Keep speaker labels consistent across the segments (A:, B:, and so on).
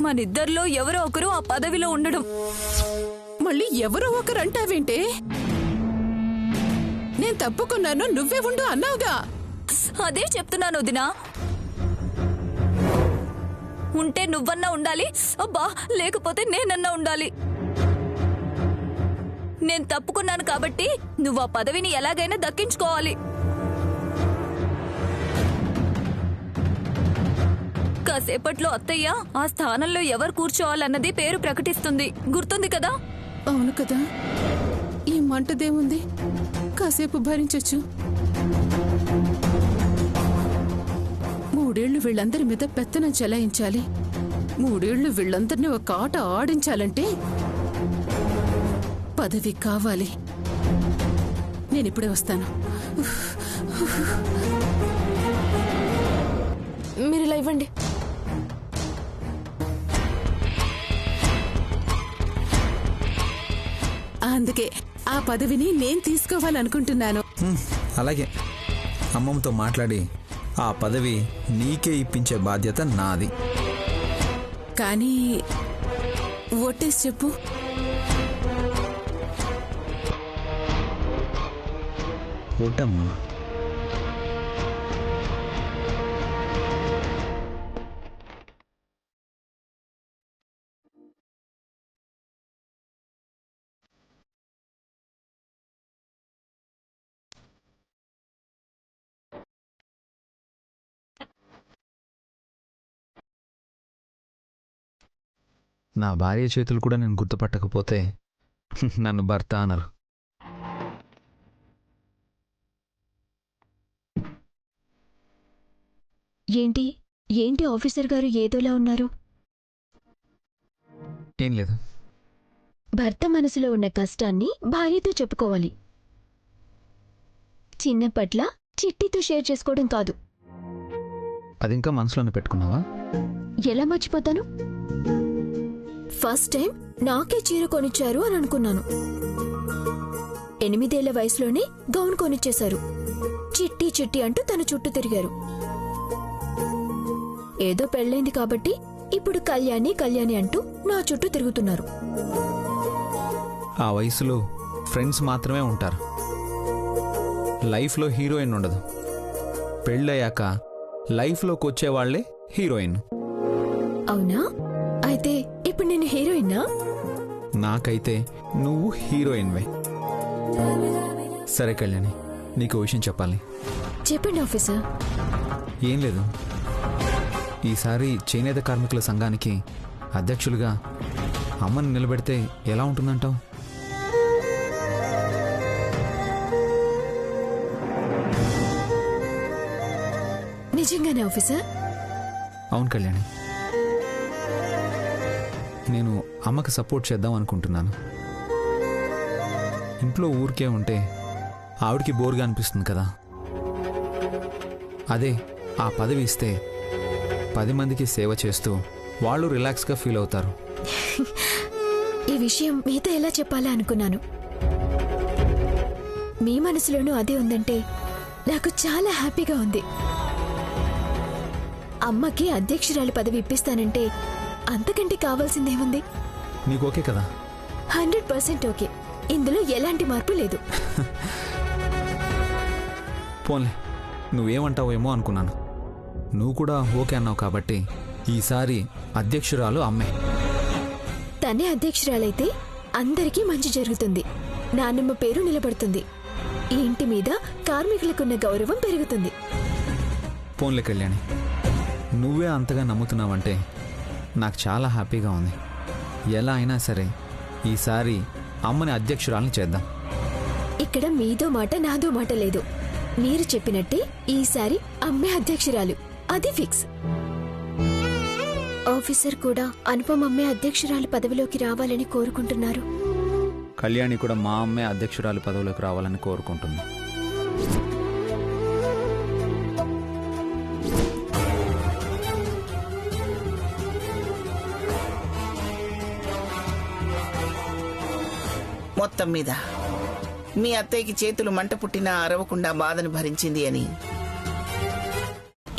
A: మనిద్దరిలో ఎవరో ఒకరు ఆ పదవిలో ఉండడం.
B: మళ్ళీ ఎవరో ఒకరు అంటావేంటే? నేను తప్పుకున్నాను, నువ్వే ఉండు అన్నావుగా.
A: అదే చెప్తున్నాను వదినా. ఉంటే నువ్వన్నా ఉండాలి, అబ్బా లేకపోతే నేనన్నా ఉండాలి. నేను తప్పుకున్నాను కాబట్టి నువ్వు ఆ పదవిని ఎలాగైనా దక్కించుకోవాలి. కాసేపట్లో అత్తయ్య ఆ స్థానంలో ఎవరు కూర్చోవాలన్నది పేరు ప్రకటిస్తుంది, గుర్తుంది కదా?
B: అవును కదా, ఈ మంటదేముంది, కాసేపు భరించొచ్చు. 3 ఏళ్లు వీళ్ళందరి మీద పెత్తనం చెలాయించాలి. 3 ఏళ్లు వీళ్ళందరినీ ఒక ఆట ఆడించాలంటే పదవి కావాలి. నేనిప్పుడే వస్తాను.
C: మీరు ఇలా ఇవ్వండి.
B: అందుకే ఆ పదవిని నేను తీసుకోవాలనుకుంటున్నాను.
D: అలాగే అమ్మమ్మతో మాట్లాడి ఆ పదవి నీకే ఇప్పించే బాధ్యత నాది.
B: కానీ ఒట్టేసి చెప్పు.
D: ఓటమ్మా. నా భార్య చేతులు కూడా నేను గుర్తుపట్టకపోతే నన్ను భర్త అనరు.
C: ఏంటి ఏంటి ఆఫీసర్ గారు ఏదోలా ఉన్నారు?
D: ఏం లేదు.
C: భర్త మనసులో ఉన్న కష్టాన్ని భార్యతో చెప్పుకోవాలి. చిన్నప్పట్ల చిట్టితో షేర్ చేసుకోవడం కాదు.
D: అది ఇంకా మనసులోనే పెట్టుకున్నావా?
C: ఎలా మర్చిపోతాను? ఫస్ట్ టైం నాకే చీర కొనిచ్చారు అని అనుకున్నాను. 8 ఏళ్ల వయసులోనే గౌన్ కొనిచ్చేశారు. చిట్టి చిట్టి అంటూ తన చుట్టూ తిరిగారు. ఏదో పెళ్ళైంది కాబట్టి ఇప్పుడు కళ్యాణి కళ్యాణి అంటూ నా చుట్టూ తిరుగుతున్నారు.
D: ఆ వయసులో ఫ్రెండ్స్ మాత్రమే ఉంటారు. లైఫ్లో హీరోయిన్ ఉండదు. పెళ్ళయ్యాక లైఫ్లోకి వచ్చేవాళ్లే హీరోయిన్.
C: అవునా? అయితే ఇప్పుడు నేను హీరోయిన్నా?
D: నాకైతే నువ్వు హీరోయిన్వే. సరే కళ్యాణి, నీకు విషయం చెప్పాలి.
C: చెప్పండి ఆఫీసర్.
D: ఏం లేదు, ఈసారి చేనేత కార్మికుల సంఘానికి అధ్యక్షులుగా అమ్మని నిలబెడితే ఎలా ఉంటుందంటావు?
C: నిజంగానే ఆఫీసర్?
D: అవును కళ్యాణి, నేను అమ్మకి సపోర్ట్ చేద్దాం అనుకుంటున్నాను. ఇంట్లో ఊరికే ఉంటే ఆవిడికి బోర్గా అనిపిస్తుంది కదా. అదే ఆ పదవి ఇస్తే 10 మందికి సేవ చేస్తూ వాళ్ళు రిలాక్స్గా ఫీల్ అవుతారు.
C: ఈ విషయం మీతో ఎలా చెప్పాలా అనుకున్నాను. మీ మనసులోనూ అదే ఉందంటే నాకు చాలా హ్యాపీగా ఉంది. అమ్మకి అధ్యక్షురాలి పదవి ఇప్పిస్తానంటే అంతకంటే కావాల్సిందేముంది?
D: నీకు ఓకే కదా?
C: 100% ఓకే. ఇందులో ఎలాంటి మార్పు లేదు.
D: పోన్లే, నువ్వేమంటావో ఏమో అనుకున్నాను. నువ్వు కూడా ఓకే అన్నావు కాబట్టి ఈసారి అధ్యక్షురాలు అమ్మే.
C: తనే అధ్యక్షురాలైతే అందరికీ మంచి జరుగుతుంది. నాన్నమ్మ పేరు నిలబడుతుంది. ఈ ఇంటి మీద కార్మికులకున్న గౌరవం పెరుగుతుంది.
D: పోన్లే కళ్యాణి, నువ్వే అంతగా నమ్ముతున్నావంటే నాకు చాలా హ్యాపీగా ఉంది. ఎలా అయినా సరే ఈసారి అమ్మని అధ్యక్షురాలని చేద్దాం.
C: ఇక్కడ మీదో మాట నాదో మాట లేదు. మీరు చెప్పినట్టే ఈసారి అమ్మే అధ్యక్షురాలు, అది ఫిక్స్. ఆఫీసర్ కూడా అనుపమ అమ్మే అధ్యక్షురాలు పదవిలోకి రావాలని కోరుకుంటున్నారు.
D: కళ్యాణి కూడా మా అమ్మే అధ్యక్షురాలు పదవిలోకి రావాలని కోరుకుంటుంది.
E: మొత్తం మీద మీ అత్తయ్యకి చేతులు మంట పుట్టినా అరవకుండా బాధను భరించింది అని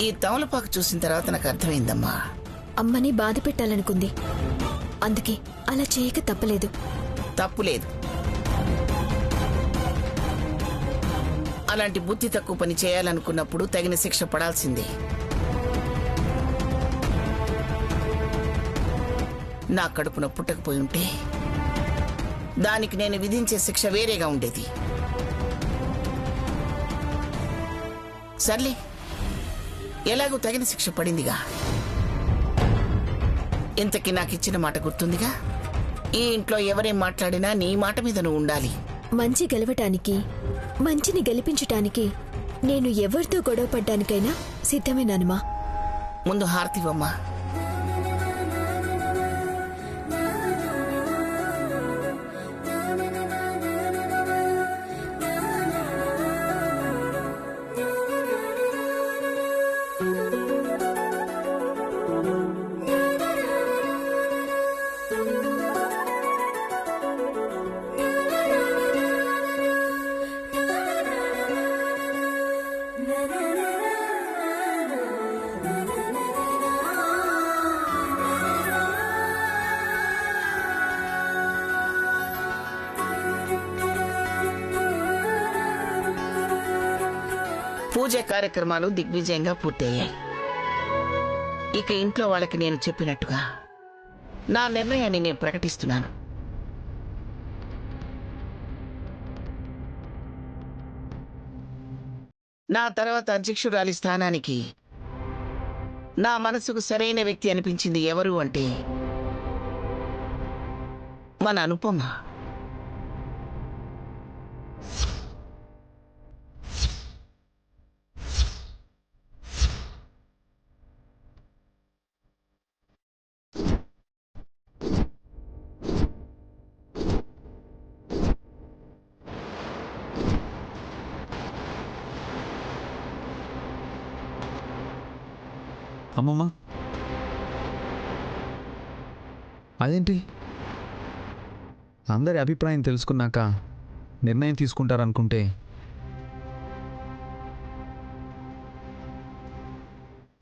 E: ఈ తమలపాకు చూసిన తర్వాత నాకు అర్థమైందమ్మా.
C: అమ్మని బాధ పెట్టాలనుకుంది. అందుకే అలా చేయక తప్పలేదు.
E: తప్పులేదు. అలాంటి బుద్ధి తక్కువ పని చేయాలనుకున్నప్పుడు తగిన శిక్ష పడాల్సిందే. నా కడుపున పుట్టకపోయి ఉంటే దానికి నేను విధించే శిక్ష వేరేగా ఉండేది. సర్లే, ఎలాగో తగిన శిక్ష పడిందిగా. ఇంతకీ నాకు ఇచ్చిన మాట గుర్తుందిగా? ఈ ఇంట్లో ఎవరేం మాట్లాడినా నీ మాట మీద నువ్వు ఉండాలి.
C: మంచి గెలవటానికి, మంచిని గెలిపించటానికి నేను ఎవరితో గొడవ పడ్డానికైనా సిద్ధమేనానమ్మా.
E: ముందు హారతివమ్మా. పూజ కార్యక్రమాలు దిగ్విజయంగా పూర్తయ్యాయి. ఇక ఇంట్లో వాళ్ళకి నేను చెప్పినట్టుగా నా నిర్ణయాన్ని నేను ప్రకటిస్తున్నాను. నా తర్వాత అధ్యక్షురాలి స్థానానికి నా మనసుకు సరైన వ్యక్తి అనిపించింది ఎవరు అంటే మన అనుపమ.
D: అమ్మమ్మ, అదేంటి అందరి అభిప్రాయం తెలుసుకున్నాక నిర్ణయం తీసుకుంటారనుకుంటే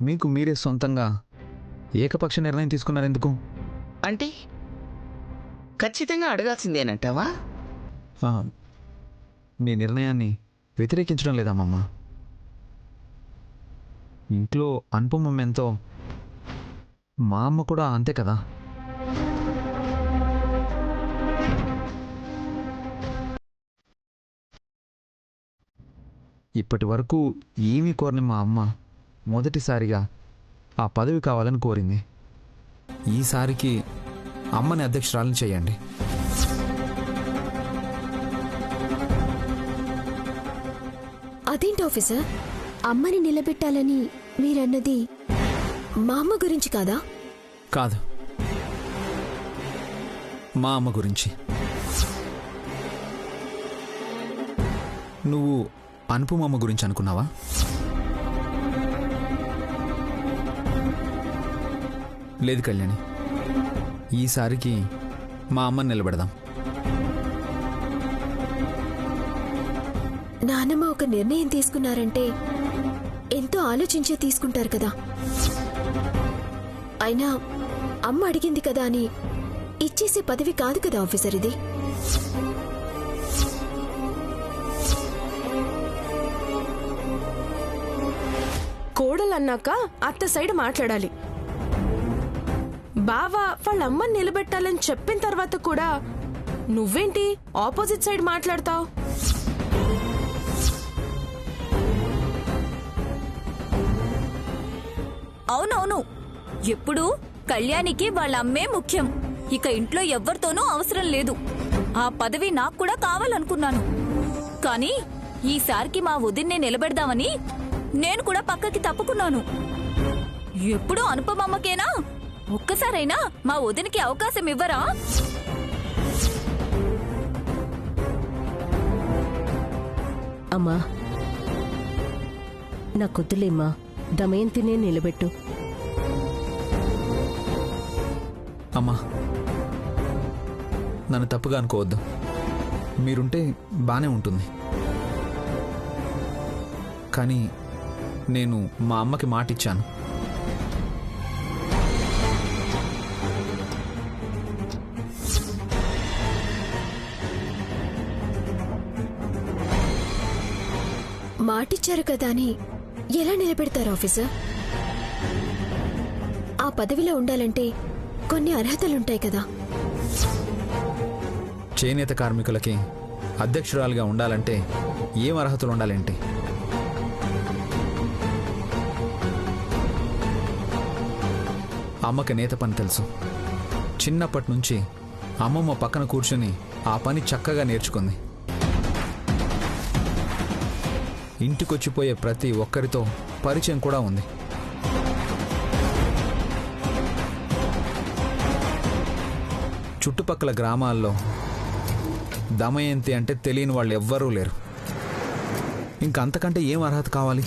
D: మీకు మీరే సొంతంగా ఏకపక్ష నిర్ణయం తీసుకున్నారెందుకు?
E: అంటే ఖచ్చితంగా అడగాల్సిందేనంటావా?
D: మీ నిర్ణయాన్ని వ్యతిరేకించడం లేదమ్మమ్మ. ఇంట్లో అనుపమం ఎంతో మా అమ్మ కూడా అంతే కదా. ఇప్పటి వరకు ఏమీ కోరని మా అమ్మ మొదటిసారిగా ఆ పదవి కావాలని కోరింది. ఈసారికి అమ్మని అధ్యక్షురాలను చేయండి.
C: అదేంటి ఆఫీసర్, అమ్మని నిలబెట్టాలని మీరన్నది మా అమ్మ గురించి కాదా?
D: కాదు, మా అమ్మ గురించి. నువ్వు అనుపమమ్మ గురించి అనుకున్నావా? లేదు కళ్యాణి, ఈసారికి మా అమ్మని నిలబెడదాం.
C: నానమ్మ ఒక నిర్ణయం తీసుకున్నారంటే ఎంతో ఆలోచించే తీసుకుంటారు కదా. అయినా అమ్మ అడిగింది కదా అని ఇచ్చేసే పదవి కాదు కదా ఆఫీసర్ ఇది.
F: కోడలన్నాక అత్త సైడ్ మాట్లాడాలి. బావా వాళ్ళ అమ్మని నిలబెట్టాలని చెప్పిన తర్వాత కూడా నువ్వేంటి ఆపోజిట్ సైడ్ మాట్లాడతావు?
A: అవునవును, ఎప్పుడు కళ్యాణికి వాళ్ళ అమ్మే ముఖ్యం. ఇక ఇంట్లో ఎవ్వరితోనూ అవసరం లేదు. ఆ పదవి నాకు కూడా కావాలనుకున్నాను. కానీ ఈసారికి మా వదిన్నే నిలబెడదామని నేను కూడా పక్కకి తప్పుకున్నాను. ఎప్పుడూ అనుపమమ్మకేనా? ఒక్కసారైనా మా వదినికి అవకాశం ఇవ్వరా?
G: అమ్మా, నా కొద్దులేమ్మా, దమయంతినే నిలబెట్టు.
D: అమ్మా, నన్ను తప్పుగా అనుకోవద్దు. మీరుంటే బానే ఉంటుంది. కానీ నేను మా అమ్మకి మాట ఇచ్చాను.
C: మాటిచ్చారు కదా అని ఎలా నిలబెడతారు ఆఫీసర్? ఆ పదవిలో ఉండాలంటే కొన్ని అర్హతలుంటాయి కదా.
D: చేనేత కార్మికులకి అధ్యక్షురాలుగా ఉండాలంటే ఏం అర్హతలు ఉండాలేంటి? అమ్మకి నేత పని తెలుసు. చిన్నప్పటి నుంచి అమ్మమ్మ పక్కన కూర్చుని ఆ పని చక్కగా నేర్చుకుంది. ఇంటికొచ్చిపోయే ప్రతి ఒక్కరితో పరిచయం కూడా ఉంది. చుట్టుపక్కల గ్రామాల్లో దమయంతి అంటే తెలియని వాళ్ళు ఎవ్వరూ లేరు. ఇంకంతకంటే ఏం అర్హత కావాలి?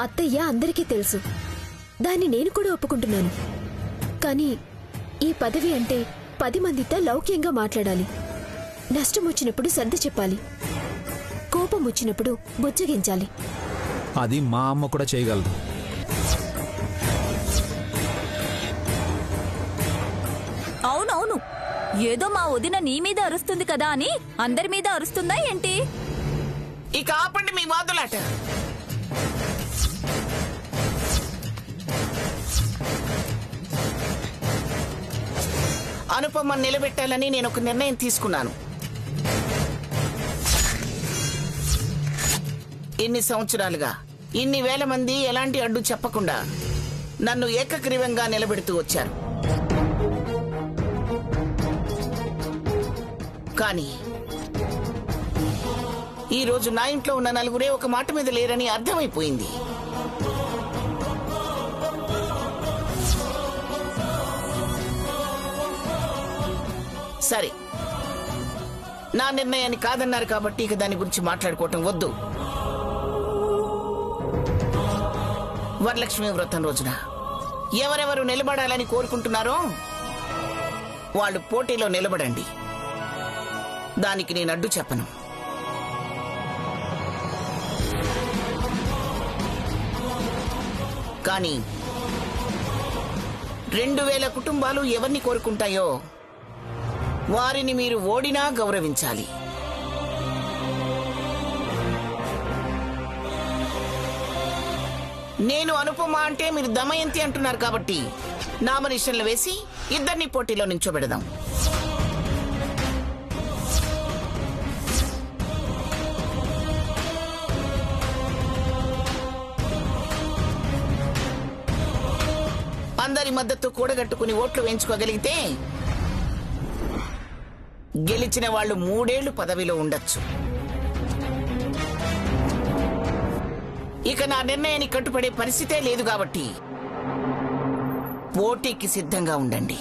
C: అత్తయ్య అందరికీ తెలుసు, దాన్ని నేను కూడా ఒప్పుకుంటున్నాను. కానీ ఈ పదవి అంటే 10 మందితో లౌక్యంగా మాట్లాడాలి. నష్టం వచ్చినప్పుడు సర్ది చెప్పాలి, కోపం వచ్చినప్పుడు బుజ్జగించాలి.
D: అది మా అమ్మ కూడా చేయగలదు.
A: అవునవును, ఏదో మా వదిన నీ మీద అరుస్తుంది కదా అని అందరి మీద అరుస్తుందా ఏంటి?
E: ఇక ఆపండి మీ వాదులాట. అనుపమ నిలబెట్టాలని నేను ఒక నిర్ణయం తీసుకున్నాను. ఇన్ని సంవత్సరాలుగా ఇన్ని వేల మంది ఎలాంటి అడ్డు చెప్పకుండా నన్ను ఏకగ్రీవంగా నిలబెడుతూ వచ్చారు. కానీ ఈరోజు నా ఇంట్లో ఉన్న నలుగురే ఒక మాట మీద లేరని అర్థమైపోయింది. సరే, నా నిర్ణయాన్ని కాదన్నారు కాబట్టి ఇక దాని గురించి మాట్లాడుకోవటం వద్దు. వరలక్ష్మి వ్రతం రోజున ఎవరెవరు నిలబడాలని కోరుకుంటున్నారో వాళ్ళు పోటీలో నిలబడండి. దానికి నేను అడ్డు చెప్పను. కానీ 2000 కుటుంబాలు ఎవరిని కోరుకుంటాయో వారిని మీరు ఓడినా గౌరవించాలి. నేను అనుపమ అంటే మీరు దమయంతి అంటున్నారు కాబట్టి నామినేషన్లు వేసి ఇద్దరిని పోటీలో నించోబెడదాం. అందరి మద్దతు కూడగట్టుకుని ఓట్లు వేయించుకోగలిగితే గెలిచిన వాళ్ళు 3 ఏళ్లు పదవిలో ఉండొచ్చు. ఇక నా నిర్ణయాన్ని కట్టుబడే పరిస్థితే లేదు కాబట్టి పోటీకి సిద్ధంగా ఉండండి.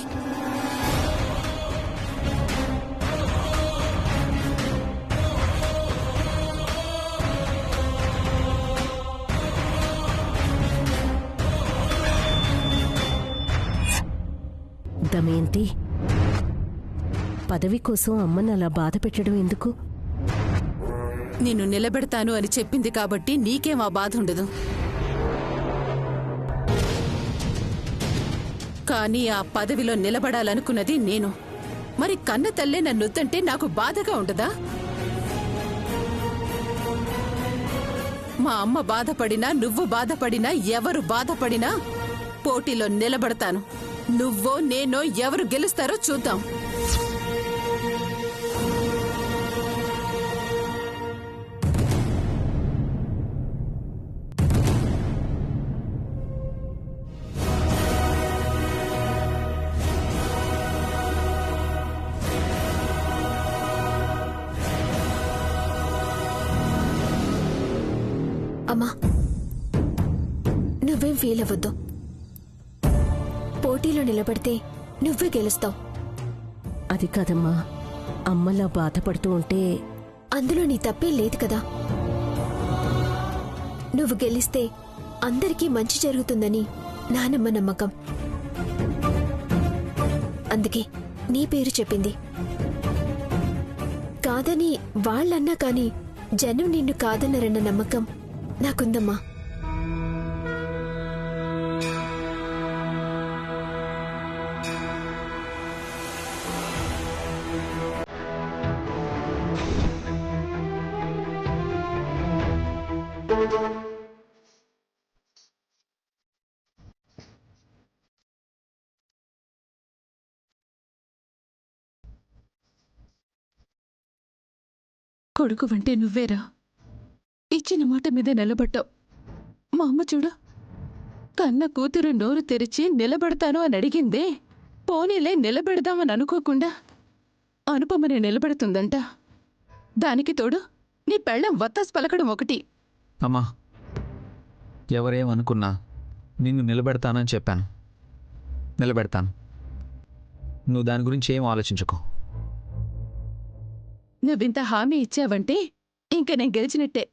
G: దమయంతి, పదవి కోసం అమ్మని అలా బాధ పెట్టడం ఎందుకు?
B: నిన్ను నిలబెడతాను అని చెప్పింది కాబట్టి నీకేం ఆ బాధ ఉండదు. కానీ ఆ పదవిలో నిలబడాలనుకున్నది నేను. మరి కన్న తల్లే నన్నొద్దంటే నాకు బాధగా ఉండదా? మా అమ్మ బాధపడినా, నువ్వు బాధపడినా, ఎవరు బాధపడినా పోటీలో నిలబడతాను. నువ్వో నేనో ఎవరు గెలుస్తారో చూద్దాం.
C: అమ్మా, నువ్వేం ఫీల్ అవ్వద్దు. పోటీలో నిలబడితే నువ్వే గెలుస్తావు.
G: అది కాదమ్మా, అమ్మలా బాధపడుతూ ఉంటే
C: అందులో నీ తప్పేం లేదు కదా. నువ్వు గెలిస్తే అందరికీ మంచి జరుగుతుందని నానమ్మ నమ్మకం. అందుకే నీ పేరు చెప్పింది. కాదని వాళ్ళన్నా కానీ జనం నిన్ను కాదన్నారన్న నమ్మకం నాకుందమ్మా.
B: కొడుకు అంటే నువ్వేరా. ఇచ్చిన మాట మీద నిలబడ్డావు. మా అమ్మ చూడు, కన్న కూతురు నోరు తెరిచి నిలబడతాను అని అడిగిందే, పోనీలే నిలబెడదామని అనుకోకుండా అనుపమని నిలబెడుతుందంట. దానికి తోడు నీ పెళ్ళం వత్తాసు పలకడం ఒకటి.
D: అమ్మా, ఎవరేమనుకున్నా నిన్ను నిలబెడతానని చెప్పాను. నిలబెడతాను. నువ్వు దాని గురించి ఏం ఆలోచించుకో.
B: నువ్వింత హామీ ఇచ్చావంటే ఇంక నేను గెలిచినట్టే.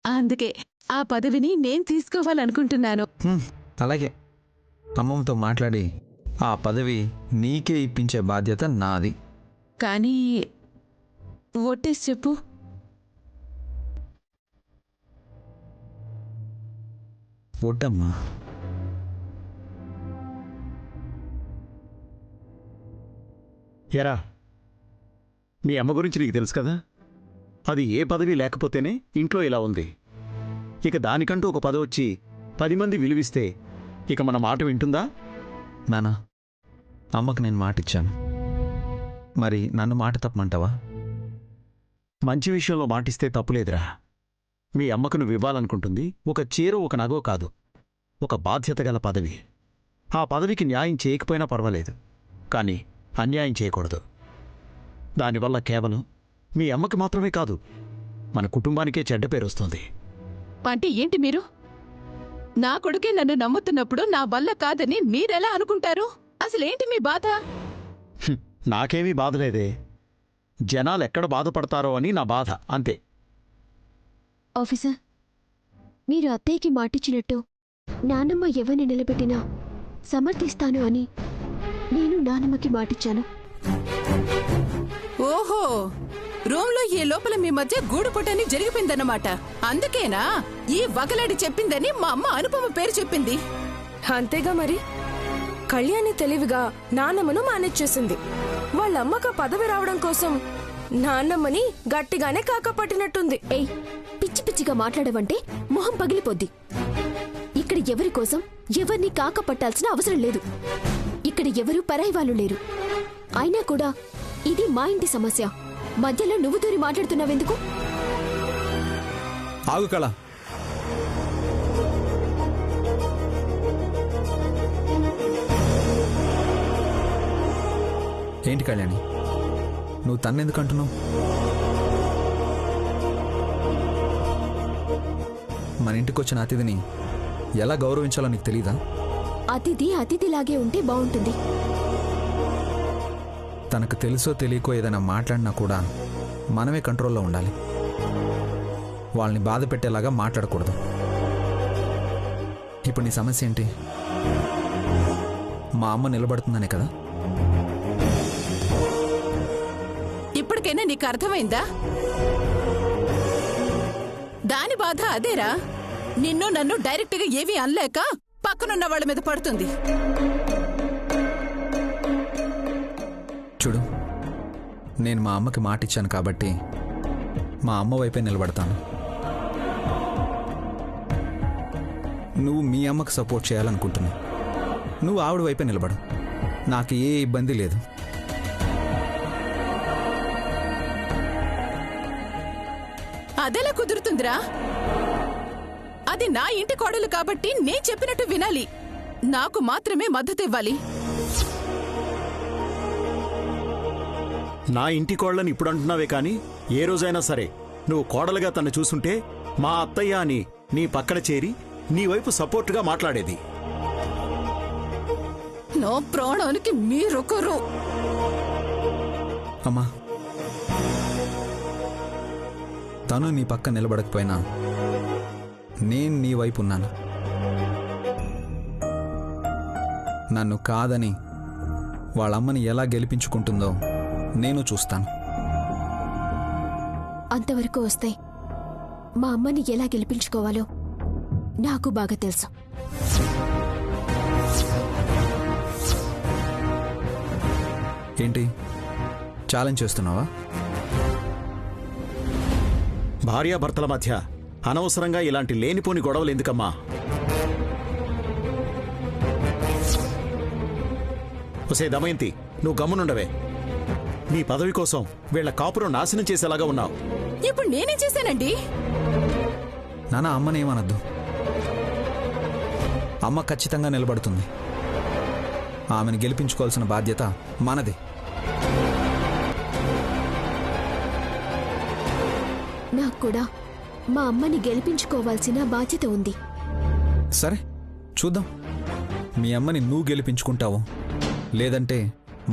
B: అందుకే ఆ పదవిని నేను తీసుకోవాలనుకుంటున్నాను.
D: అలాగే అమ్మమ్మతో మాట్లాడి ఆ పదవి నీకే ఇప్పించే బాధ్యత నాది.
B: కానీ ఓటేసి చెప్పు.
D: ఒట్టమ్మా.
H: ఎరా, మీ అమ్మ గురించి నీకు తెలుసు కదా. అది ఏ పదవి లేకపోతేనే ఇంట్లో ఇలా ఉంది. ఇక దానికంటూ ఒక పదవి వచ్చి 10 మంది విలువిస్తే ఇక మన మాట వింటుందా?
D: నానా, అమ్మకు నేను మాట ఇచ్చాను. మరి నన్ను మాట తప్పమంటావా?
H: మంచి విషయంలో మాటిస్తే తప్పులేదురా. మీ అమ్మకు నువ్వు ఇవ్వాలనుకుంటుంది ఒక చీరో ఒక నగో కాదు, ఒక బాధ్యత గల పదవి. ఆ పదవికి న్యాయం చేయకపోయినా పర్వాలేదు, కానీ అన్యాయం చేయకూడదు. దానివల్ల కేవలం మీ అమ్మకి మాత్రమే కాదు, మన కుటుంబానికే చెడ్డ పేరు వస్తుంది.
B: అంటే ఏంటి మీరు? నా కొడుకే నన్ను నమ్ముతున్నప్పుడు నా వల్ల కాదని మీరెలా అనుకుంటారు? అసలేంటి మీ బాధ?
H: నాకేమీ బాధలేదే. జనాలు ఎక్కడ బాధపడతారో అని నా బాధ, అంతే.
C: ఆఫీసర్, మీరు అత్తయ్యకి మాటిచ్చినట్టు నానమ్మ ఎవరిని నిలబెట్టినా సమర్థిస్తాను అని నేను నానమ్మకి మాటిచ్చాను.
B: ఓహో, రూమ్లో ఈ లోపల మీ మధ్య గూడుపుటని జరిగిపోయిందన్నమాట. అందుకేనా ఈ వగలాడి చెప్పిందని మా అమ్మ అనుపమ పేరు చెప్పింది.
F: అంతేగా మరి. కళ్యాణి తెలివిగా నాన్నమ్మను మేనేజ్ చేసింది. వాళ్ళమ్మక పదవి రావడం కోసం నాన్నమ్మని గట్టిగానే కాకపట్టినట్టుంది.
C: ఏయ్, పిచ్చి పిచ్చిగా మాట్లాడవంటే మొహం పగిలిపోద్ది. ఇక్కడ ఎవరి కోసం ఎవరిని కాక పట్టాల్సిన అవసరం లేదు. ఇక్కడ ఎవరు పరాయి వాళ్ళు లేరు. అయినా కూడా ఇది మా ఇంటి సమస్య. మధ్యలో నువ్వు దూరి మాట్లాడుతున్నావెందుకు?
D: ఆగు కళ. ఏంటి కళ్యాణి, నువ్వు తన్నెందుకు అంటున్నావు? మన ఇంటికి వచ్చిన అతిథిని ఎలా గౌరవించాలో నీకు తెలీదా?
C: అతిథి అతిథిలాగే ఉంటే బాగుంటుంది.
D: తనకు తెలుసో తెలియకో ఏదైనా మాట్లాడినా కూడా మనమే కంట్రోల్లో ఉండాలి. వాళ్ళని బాధ పెట్టేలాగా మాట్లాడకూడదు. ఇప్పుడు నీ సమస్య ఏంటి? మా అమ్మ నిలబడుతుందనే కదా?
B: ఇప్పటికైనా నీకు అర్థమైందా? దాని బాధ అదేరా. నిన్ను నన్ను డైరెక్ట్గా ఏమీ అనలేక పక్కనున్న వాళ్ళ మీద పడుతుంది.
D: చూడు, నేను మా అమ్మకి మాట ఇచ్చాను కాబట్టి మా అమ్మ వైపే నిలబడతాను. నువ్వు మీ అమ్మకి సపోర్ట్ చేయాలనుకుంటున్నావు. నువ్వు ఆవిడ వైపే నిలబడు. నాకు ఏ ఇబ్బంది లేదు.
B: అదెలా కుదురుతుందిరా? అది నా ఇంటి కోడలు కాబట్టి నేను చెప్పినట్టు వినాలి. నాకు మాత్రమే మద్దతు ఇవ్వాలి.
H: నా ఇంటి కోళ్ళని ఇప్పుడు అంటున్నావే కానీ ఏ రోజైనా సరే నువ్వు కోడలుగా తను చూసుంటే మా అత్తయ్య అని నీ పక్కన చేరి నీ వైపు సపోర్టుగా మాట్లాడేది.
B: నా ప్రాణానికి మీరొకరు.
D: అమ్మా, తను నీ పక్క నిలబడకపోయినా నేను నీ వైపు ఉన్నాను. నన్ను కాదని వాళ్ళమ్మని ఎలా గెలిపించుకుంటుందో నేను చూస్తాను.
C: అంతవరకు వస్తే మా అమ్మని ఎలా గెలిపించుకోవాలో నాకు బాగా తెలుసు.
D: ఏంటి ఛాలెంజ్ చేస్తున్నావా?
H: భార్యాభర్తల మధ్య అనవసరంగా ఇలాంటి లేనిపోని గొడవలు ఎందుకమ్మా? ఒసే దమయంతి, నువ్వు గమ్మునుండవే. నీ పదవి కోసం వీళ్ల కాపురం నాశనం చేసేలాగా ఉన్నావు.
F: ఇప్పుడు నేనేం చేశానండి?
D: నాన్న, అమ్మనేమనద్దు. అమ్మ ఖచ్చితంగా నిలబడుతుంది. ఆమెను గెలిపించుకోవాల్సిన బాధ్యత మనది.
C: నాకు కూడా మా అమ్మని గెలిపించుకోవాల్సిన బాధ్యత ఉంది.
D: సరే, చూద్దాం. మీ అమ్మని నువ్వు గెలిపించుకుంటావు, లేదంటే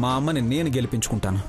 D: మా అమ్మని నేను గెలిపించుకుంటాను.